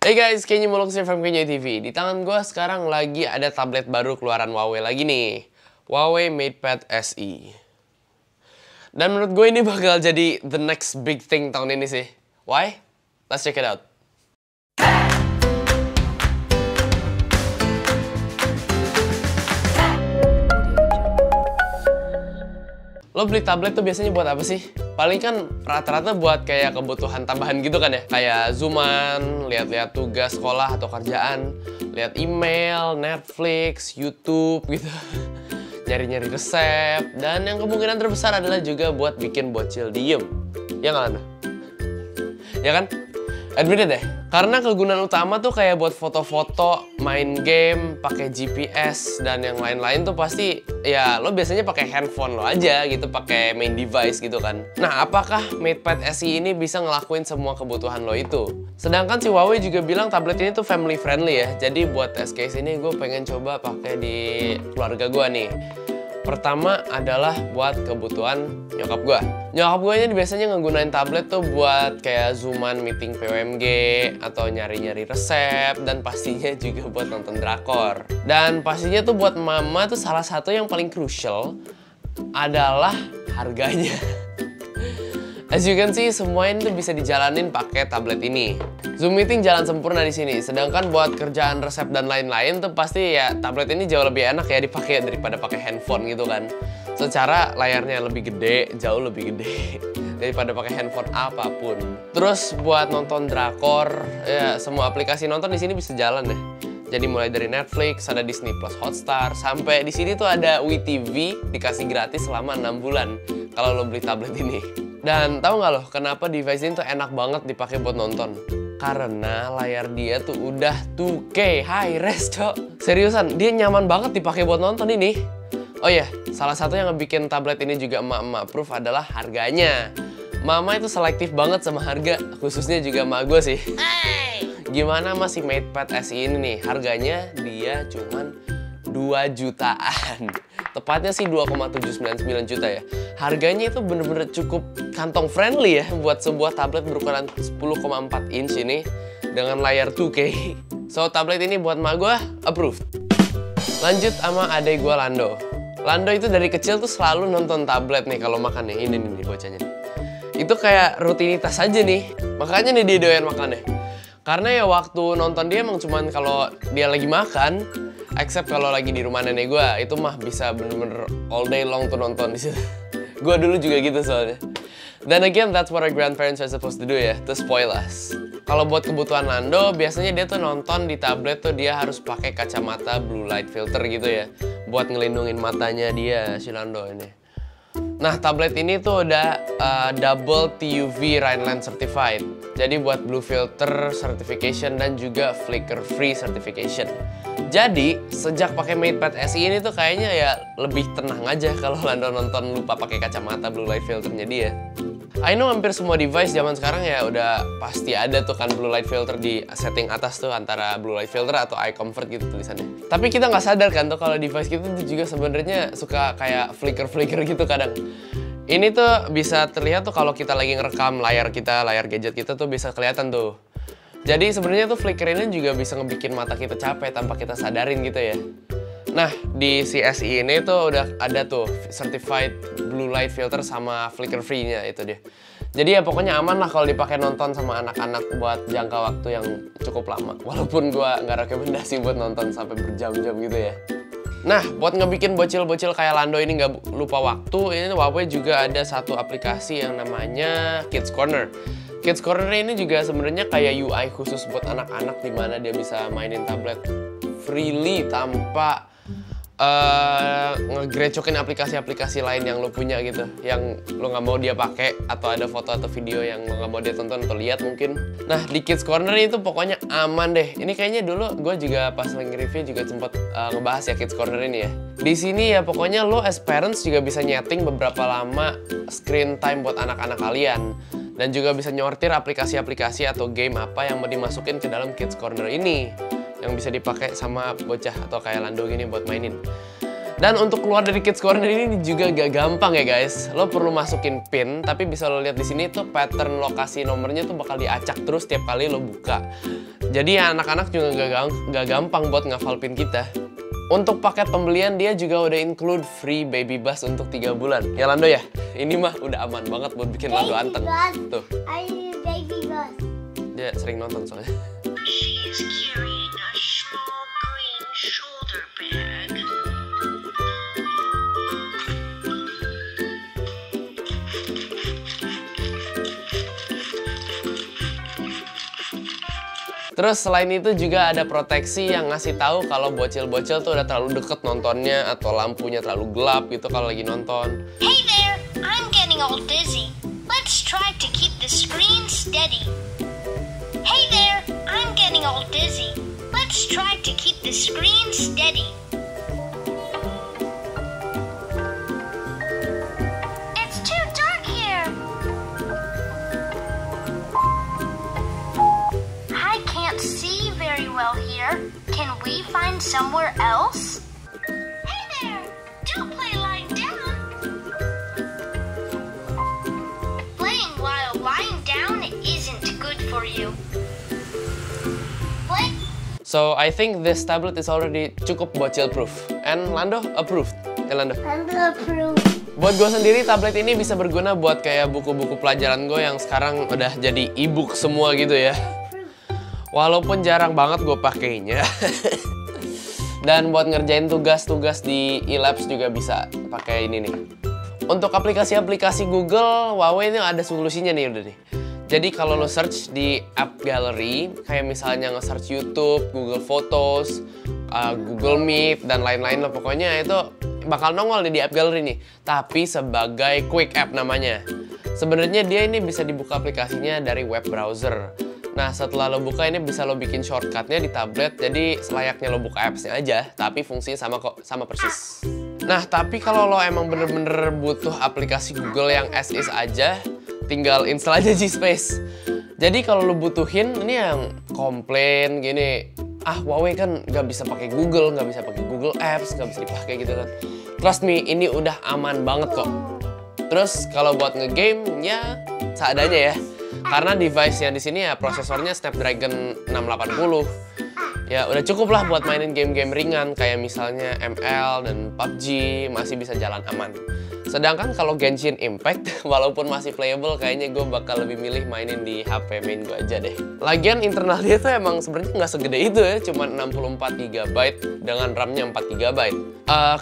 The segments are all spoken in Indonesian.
Hey guys, Kenny Muluk from Kenny TV. Di tangan gue sekarang lagi ada tablet baru keluaran Huawei lagi nih. Huawei MatePad SE. Dan menurut gue ini bakal jadi the next big thing tahun ini sih. Why? Let's check it out. Lo beli tablet tuh biasanya buat apa sih? Paling kan rata-rata buat kayak kebutuhan tambahan gitu kan ya? Kayak zooman, lihat-lihat tugas sekolah atau kerjaan, lihat email, Netflix, YouTube gitu. Nyari-nyari resep, dan yang kemungkinan terbesar adalah juga buat bikin bocil diem. Ya nggak, Lana? Ya kan? Admit deh, karena kegunaan utama tuh kayak buat foto-foto, main game, pakai GPS dan yang lain-lain tuh pasti ya lo biasanya pakai handphone lo aja gitu, pakai main device gitu kan. Nah, apakah MatePad SE ini bisa ngelakuin semua kebutuhan lo itu? Sedangkan si Huawei juga bilang tablet ini tuh family friendly ya. Jadi buat test case ini gue pengen coba pakai di keluarga gue nih. Pertama adalah buat kebutuhan nyokap gue. Nyokap gue ini biasanya ngegunain tablet tuh buat kayak zooman meeting PWMG atau nyari-nyari resep, dan pastinya juga buat nonton drakor. Dan pastinya tuh buat mama tuh salah satu yang paling crucial adalah harganya. As you can see, semua ini tuh bisa dijalanin pakai tablet ini. Zoom meeting jalan sempurna di sini. Sedangkan buat kerjaan resep dan lain-lain tuh pasti ya tablet ini jauh lebih enak ya dipakai daripada pakai handphone gitu kan. Secara layarnya lebih gede, jauh lebih gede daripada pakai handphone apapun. Terus buat nonton drakor, ya semua aplikasi nonton di sini bisa jalan deh. Jadi mulai dari Netflix, ada Disney Plus Hotstar, sampai di sini tuh ada WeTV dikasih gratis selama 6 bulan kalau lo beli tablet ini. Dan tahu nggak loh kenapa device ini tuh enak banget dipakai buat nonton? Karena layar dia tuh udah 2K high res, cok. Seriusan, dia nyaman banget dipakai buat nonton ini. Oh iya, salah satu yang ngebikin tablet ini juga emak-emak proof adalah harganya. Mama itu selektif banget sama harga, khususnya juga emak gue sih. Gimana masih MatePad SE ini nih? Harganya dia cuman 2 jutaan. Tepatnya sih 2,799 juta ya. Harganya itu bener-bener cukup kantong friendly ya buat sebuah tablet berukuran 10,4 inch ini dengan layar 2K. So, tablet ini buat emak gue approved. Lanjut sama adek gue Lando. Lando itu dari kecil tuh selalu nonton tablet nih kalau makan nih. Ini nih bocahnya nih. Itu kayak rutinitas aja nih. Makanya nih dia doyan makannya. Karena ya waktu nonton dia emang cuman kalau dia lagi makan, except kalau lagi di rumah nenek gue, itu mah bisa bener-bener all day long tuh nonton di situ. Gue dulu juga gitu soalnya. Dan again, that's what our grandparents are supposed to do ya, to spoil us. Kalau buat kebutuhan Lando, biasanya dia tuh nonton di tablet tuh dia harus pakai kacamata blue light filter gitu ya, buat ngelindungin matanya dia si Lando ini. Nah, tablet ini tuh udah double TUV Rhineland certified. Jadi buat blue filter certification dan juga flicker free certification. Jadi, sejak pakai MatePad SE ini tuh kayaknya ya lebih tenang aja kalau Lando nonton lupa pakai kacamata blue light filternya dia. I know hampir semua device zaman sekarang ya udah pasti ada tuh kan blue light filter di setting atas tuh, antara blue light filter atau eye comfort gitu tulisannya. Tapi kita nggak sadar kan tuh kalau device kita tuh juga sebenarnya suka kayak flicker-flicker gitu kadang. Ini tuh bisa terlihat tuh kalau kita lagi ngerekam layar kita, layar gadget kita tuh bisa kelihatan tuh. Jadi sebenarnya tuh flicker ini juga bisa ngebikin mata kita capek tanpa kita sadarin gitu ya. Nah, di CSE ini tuh udah ada tuh certified blue light filter sama flicker free-nya itu dia. Jadi ya pokoknya aman lah kalau dipakai nonton sama anak-anak buat jangka waktu yang cukup lama. Walaupun gua nggak rekomendasi buat nonton sampai berjam-jam gitu ya. Nah, buat ngebikin bocil-bocil kayak Lando ini nggak lupa waktu, ini Huawei juga ada satu aplikasi yang namanya Kids Corner. Kids Corner ini juga sebenarnya kayak UI khusus buat anak-anak di mana dia bisa mainin tablet freely tanpa ngegrecokin aplikasi-aplikasi lain yang lo punya gitu, yang lo nggak mau dia pakai, atau ada foto atau video yang lo nggak mau dia tonton atau lihat mungkin. Nah, di Kids Corner itu pokoknya aman deh. Ini kayaknya dulu gue juga pas lagi review juga sempat ngebahas ya Kids Corner ini ya. Di sini ya pokoknya lo as parents juga bisa nyeting beberapa lama screen time buat anak-anak kalian. Dan juga bisa nyortir aplikasi-aplikasi atau game apa yang mau dimasukin ke dalam Kids Corner ini, yang bisa dipakai sama bocah atau kayak Lando gini buat mainin. Dan untuk keluar dari Kids Corner ini juga gak gampang ya guys. Lo perlu masukin PIN, tapi bisa lo lihat di sini tuh pattern lokasi nomornya tuh bakal diacak terus tiap kali lo buka. Jadi anak-anak juga nggak gampang buat ngafal PIN kita. Untuk paket pembelian dia juga udah include free baby bus untuk 3 bulan. Ya Lando ya, ini mah udah aman banget buat bikin Lando anteng. Tuh. Baby bus. Dia sering nonton soalnya. She is carrying a small green shoulder bag. Terus selain itu juga ada proteksi yang ngasih tahu kalau bocil-bocil tuh udah terlalu deket nontonnya atau lampunya terlalu gelap gitu kalau lagi nonton. Hey there, I'm getting all dizzy. Let's try to keep the screen steady. Hey there, I'm getting all dizzy. Let's try to keep the screen steady. It's too dark here. I can't see very well here. Can we find somewhere else? Hey there, don't play lying down. Playing while lying down isn't good for you. Play. So I think this tablet is already cukup bocil proof. And Lando approved. Ya Lando. Approved. Buat gue sendiri tablet ini bisa berguna buat kayak buku-buku pelajaran gue yang sekarang udah jadi e-book semua gitu ya. Walaupun jarang banget gue pakainya. Dan buat ngerjain tugas-tugas di e-labs juga bisa pakai ini nih. Untuk aplikasi-aplikasi Google, Huawei ini ada solusinya nih udah nih. Jadi kalau lo search di App Gallery, kayak misalnya nge-search YouTube, Google Photos, Google Meet, dan lain-lain lah pokoknya itu bakal nongol nih di App Gallery nih. Tapi sebagai quick app namanya. Sebenarnya dia ini bisa dibuka aplikasinya dari web browser. Nah, setelah lo buka ini bisa lo bikin shortcutnya di tablet, jadi selayaknya lo buka apps-nya aja, tapi fungsinya sama kok, sama persis. Nah, tapi kalau lo emang bener-bener butuh aplikasi Google yang as is aja, tinggal install aja G-Space. Jadi kalau lo butuhin, ini yang komplain gini, Huawei kan nggak bisa pakai Google, nggak bisa pakai Google Apps, nggak bisa dipakai gitu kan. Trust me, ini udah aman banget kok. Terus kalau buat ngegame, ya seadanya ya. Karena device-nya di sini ya prosesornya Snapdragon 680. Ya udah cukup lah buat mainin game-game ringan kayak misalnya ML dan PUBG masih bisa jalan aman. Sedangkan kalau Genshin Impact walaupun masih playable kayaknya gue bakal lebih milih mainin di HP main gue aja deh. Lagian internal dia tuh emang sebenarnya nggak segede itu ya, cuma 64 GB dengan RAM-nya 4 GB.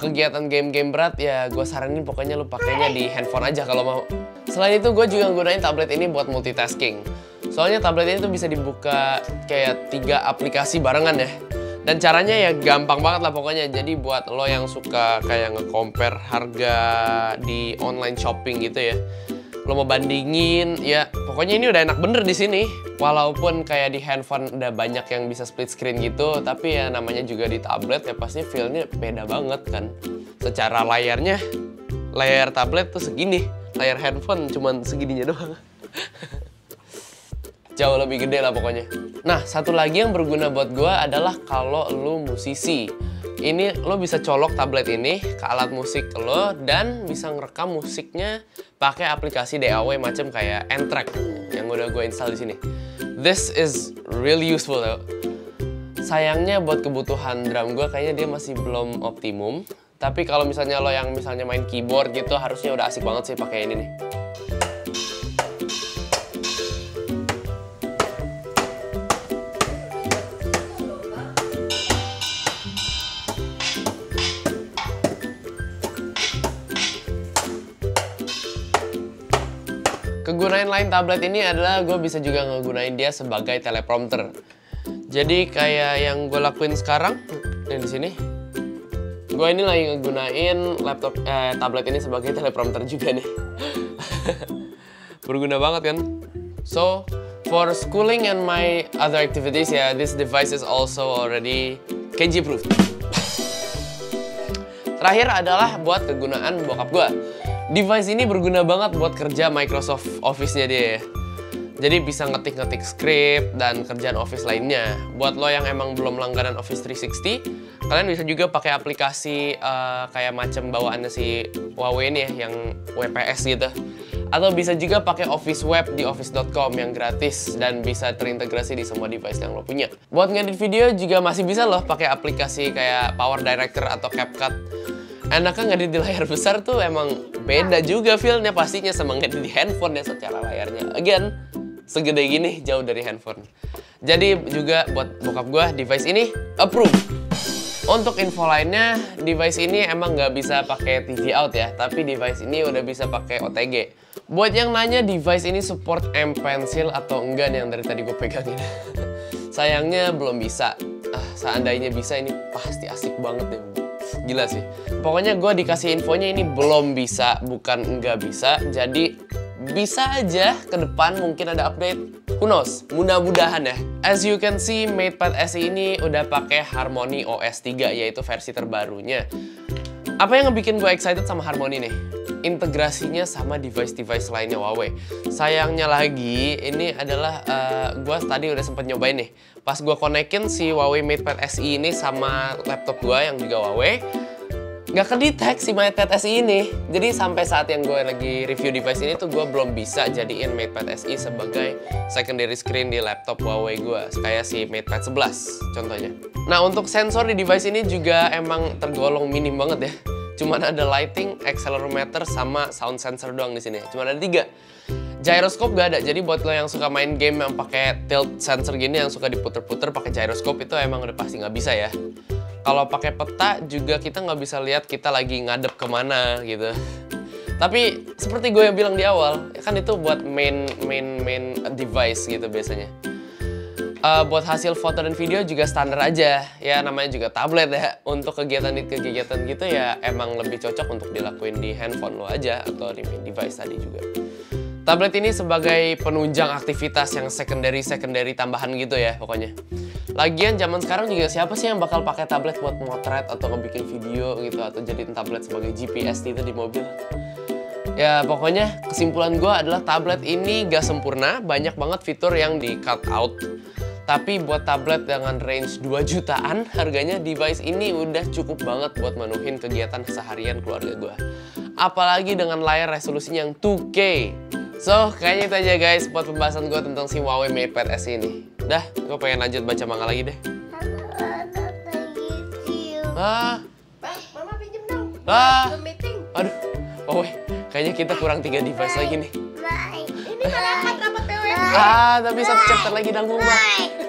Kegiatan game-game berat ya gue saranin pokoknya lu pakainya di handphone aja kalau mau. Selain itu gue juga gunain tablet ini buat multitasking. Soalnya tablet ini tuh bisa dibuka kayak 3 aplikasi barengan ya. Dan caranya ya gampang banget lah pokoknya. Jadi buat lo yang suka kayak nge-compare harga di online shopping gitu ya, lo mau bandingin, ya pokoknya ini udah enak bener di sini. Walaupun kayak di handphone udah banyak yang bisa split screen gitu, tapi ya namanya juga di tablet ya pasti feel-nya beda banget kan. Secara layarnya, layar tablet tuh segini, layar handphone cuman segininya doang. Jauh lebih gede lah pokoknya. Nah, satu lagi yang berguna buat gue adalah kalau lo musisi. Ini lo bisa colok tablet ini ke alat musik lo dan bisa ngerekam musiknya pakai aplikasi DAW macam kayak N-Track yang udah gue install di sini. This is really useful though. Sayangnya buat kebutuhan drum gue kayaknya dia masih belum optimum. Tapi kalau misalnya lo yang misalnya main keyboard gitu harusnya udah asik banget sih pakai ini nih. Kegunaan lain tablet ini adalah gue bisa juga ngegunain dia sebagai teleprompter. Jadi kayak yang gue lakuin sekarang, yang di sini, gue ini lagi ngegunain tablet ini sebagai teleprompter juga nih. Berguna banget kan? So, for schooling and my other activities ya, this device is also already KG approved. Terakhir adalah buat kegunaan bokap gue. Device ini berguna banget buat kerja Microsoft Office-nya dia ya. Jadi bisa ngetik-ngetik script dan kerjaan Office lainnya. Buat lo yang emang belum langganan Office 360, kalian bisa juga pakai aplikasi kayak macam bawaannya si Huawei ini ya, yang WPS gitu. Atau bisa juga pakai Office Web di office.com yang gratis dan bisa terintegrasi di semua device yang lo punya. Buat ngedit video juga masih bisa loh pakai aplikasi kayak Power Director atau CapCut. Enaknya ngedit di layar besar tuh emang beda juga feel-nya pastinya sama ngedit di handphone ya secara layarnya. Again, segede gini jauh dari handphone. Jadi juga buat bokap gue device ini approve. Untuk info lainnya, device ini emang nggak bisa pakai TV out ya, tapi device ini udah bisa pakai OTG. Buat yang nanya device ini support M Pencil atau enggak nih yang dari tadi gue pegangin. Sayangnya belum bisa. Seandainya bisa ini pasti asik banget deh. Gila sih. Pokoknya gue dikasih infonya ini belum bisa, bukan nggak bisa. Jadi bisa aja ke depan mungkin ada update. Who knows? Mudah-mudahan ya. As you can see, MatePad SE ini udah pakai Harmony OS 3, yaitu versi terbarunya. Apa yang ngebikin gue excited sama Harmony nih? Integrasinya sama device-device lainnya Huawei. Sayangnya lagi, ini adalah gue tadi udah sempet nyobain nih. Pas gue konekin si Huawei MatePad SE ini sama laptop gue yang juga Huawei, nggak kedetek si MatePad SE ini. Jadi sampai saat yang gue lagi review device ini tuh gue belum bisa jadiin MatePad SE sebagai secondary screen di laptop Huawei gue, kayak si MatePad 11 contohnya. Nah, untuk sensor di device ini juga emang tergolong minim banget ya. Cuman ada lighting, accelerometer, sama sound sensor doang di sini. Cuman ada 3. Gyroscope gak ada. Jadi buat lo yang suka main game yang pakai tilt sensor gini, yang suka diputer-puter pakai gyroscope, itu emang udah pasti nggak bisa ya. Kalau pakai peta juga kita nggak bisa lihat kita lagi ngadep kemana gitu. Tapi seperti gue yang bilang di awal, kan itu buat main device gitu biasanya. Buat hasil foto dan video juga standar aja. Ya namanya juga tablet ya. Untuk kegiatan gitu ya emang lebih cocok untuk dilakuin di handphone lo aja atau di main device tadi juga. Tablet ini sebagai penunjang aktivitas yang secondary tambahan gitu ya pokoknya. Lagian zaman sekarang juga siapa sih yang bakal pakai tablet buat motret atau ngebikin video gitu atau jadiin tablet sebagai GPS gitu di mobil. Ya pokoknya kesimpulan gue adalah tablet ini gak sempurna, banyak banget fitur yang di cut out. Tapi buat tablet dengan range 2 jutaan harganya, device ini udah cukup banget buat menuhin kegiatan seharian keluarga gue. Apalagi dengan layar resolusinya yang 2K. So, kayaknya itu aja guys buat pembahasan gue tentang si Huawei MatePad SE ini. Udah, gue pengen lanjut baca manga lagi deh. Mama pinjem dong. Meeting. Aduh, Huawei, kayaknya kita kurang 3 device lagi nih. Ini malah rapat PW. Tapi 1 chapter lagi nanggung, Mbak.